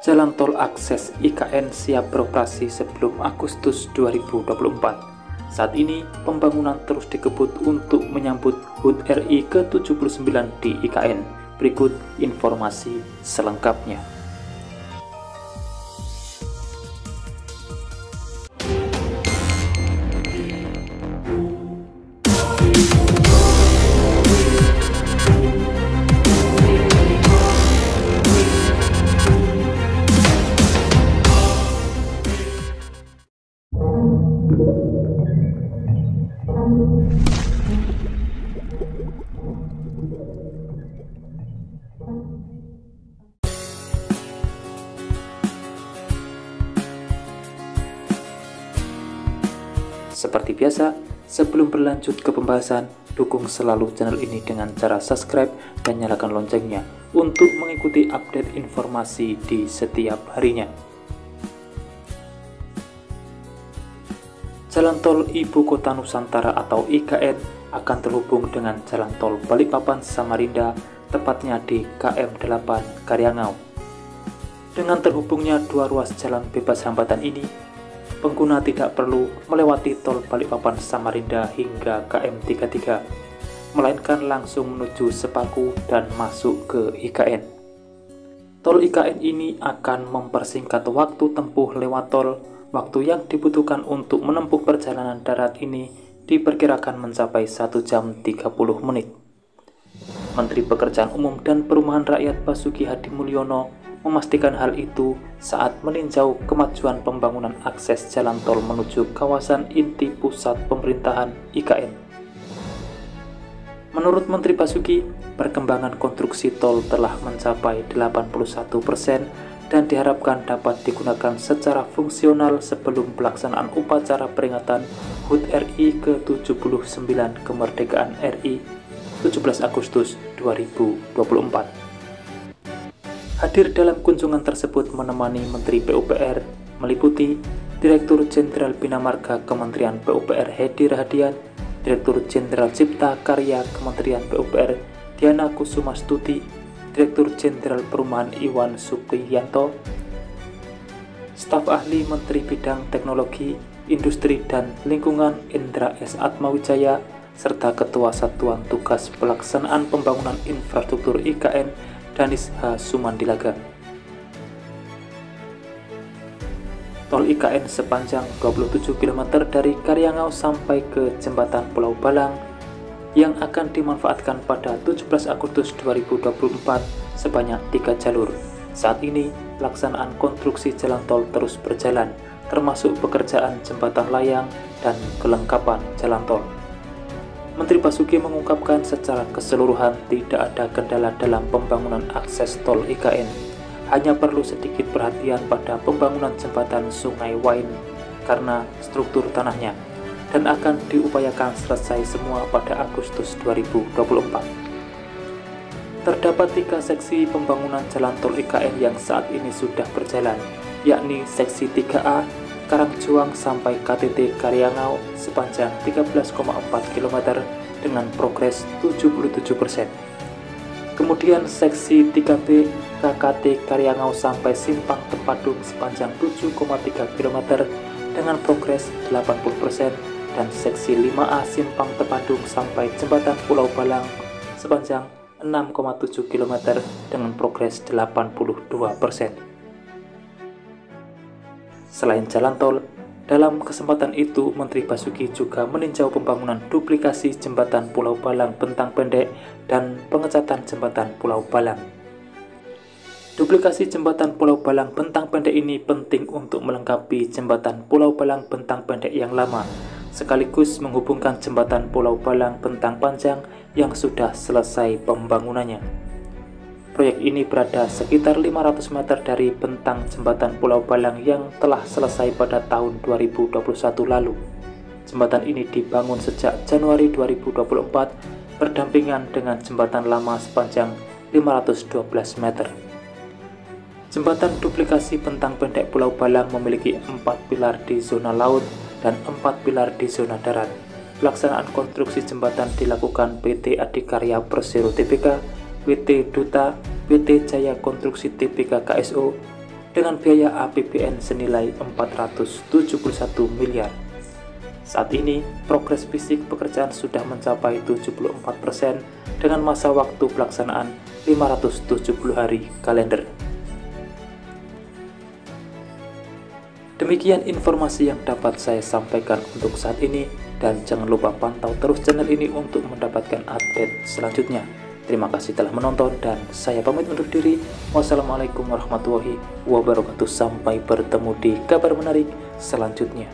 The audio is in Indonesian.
Jalan tol akses IKN siap beroperasi sebelum Agustus 2024. Saat ini, pembangunan terus dikebut untuk menyambut HUT RI ke-79 di IKN. Berikut informasi selengkapnya. Seperti biasa, sebelum berlanjut ke pembahasan, dukung selalu channel ini dengan cara subscribe dan nyalakan loncengnya untuk mengikuti update informasi di setiap harinya. Jalan tol Ibu Kota Nusantara atau IKN akan terhubung dengan jalan tol Balikpapan Samarinda, tepatnya di KM 8 Karyangau. Dengan terhubungnya dua ruas jalan bebas hambatan ini, pengguna tidak perlu melewati tol Balikpapan Samarinda hingga KM 33, melainkan langsung menuju Sepaku dan masuk ke IKN. Tol IKN ini akan mempersingkat waktu tempuh lewat tol. Waktu yang dibutuhkan untuk menempuh perjalanan darat ini diperkirakan mencapai 1 jam 30 menit. Menteri Pekerjaan Umum dan Perumahan Rakyat Basuki Hadi Mulyono memastikan hal itu saat meninjau kemajuan pembangunan akses jalan tol menuju kawasan inti pusat pemerintahan IKN. Menurut Menteri Basuki, perkembangan konstruksi tol telah mencapai 81% dan diharapkan dapat digunakan secara fungsional sebelum pelaksanaan upacara peringatan HUT RI ke-79 Kemerdekaan RI 17 Agustus 2024. Hadir dalam kunjungan tersebut menemani Menteri PUPR meliputi Direktur Jenderal Bina Marga Kementerian PUPR Hedi Rahadian, Direktur Jenderal Cipta Karya Kementerian PUPR Diana Kusumastuti, Direktur Jenderal Perumahan Iwan Supriyanto, staf ahli Menteri Bidang Teknologi, Industri dan Lingkungan Indra S. Atmawijaya, serta Ketua Satuan Tugas Pelaksanaan Pembangunan Infrastruktur IKN Danis H. Sumandilaga. Tol IKN sepanjang 27 km dari Karyangau sampai ke Jembatan Pulau Balang yang akan dimanfaatkan pada 17 Agustus 2024 sebanyak 3 jalur. Saat ini, pelaksanaan konstruksi jalan tol terus berjalan, termasuk pekerjaan jembatan layang dan kelengkapan jalan tol. Menteri Basuki mengungkapkan secara keseluruhan tidak ada kendala dalam pembangunan akses tol IKN. Hanya perlu sedikit perhatian pada pembangunan jembatan Sungai Wain karena struktur tanahnya, dan akan diupayakan selesai semua pada Agustus 2024. Terdapat 3 seksi pembangunan jalan tol IKN yang saat ini sudah berjalan, yakni seksi 3A Karangjuang sampai KTT Karyangau sepanjang 13,4 km dengan progres 77%. Kemudian seksi 3B KKT Karyangau sampai Simpang Tepadung sepanjang 7,3 km dengan progres 80%. Dan seksi 5A Simpang Tepadung sampai Jembatan Pulau Balang sepanjang 6,7 km dengan progres 82%. Selain jalan tol, dalam kesempatan itu Menteri Basuki juga meninjau pembangunan duplikasi Jembatan Pulau Balang Bentang Pendek dan pengecatan Jembatan Pulau Balang. Duplikasi Jembatan Pulau Balang Bentang Pendek ini penting untuk melengkapi Jembatan Pulau Balang Bentang Pendek yang lama, sekaligus menghubungkan Jembatan Pulau Balang Bentang Panjang yang sudah selesai pembangunannya. Proyek ini berada sekitar 500 meter dari bentang Jembatan Pulau Balang yang telah selesai pada tahun 2021 lalu. Jembatan ini dibangun sejak Januari 2024 berdampingan dengan jembatan lama sepanjang 512 meter. Jembatan duplikasi bentang pendek Pulau Balang memiliki 4 pilar di zona laut dan 4 pilar di zona darat. Pelaksanaan konstruksi jembatan dilakukan PT Adikarya Persero Tbk, PT Duta, PT Jaya Konstruksi Tbk KSO, dengan biaya APBN senilai 471 miliar. Saat ini, progres fisik pekerjaan sudah mencapai 74% dengan masa waktu pelaksanaan 570 hari kalender. Demikian informasi yang dapat saya sampaikan untuk saat ini, dan jangan lupa pantau terus channel ini untuk mendapatkan update selanjutnya. Terima kasih telah menonton dan saya pamit undur diri. Wassalamualaikum warahmatullahi wabarakatuh. Sampai bertemu di kabar menarik selanjutnya.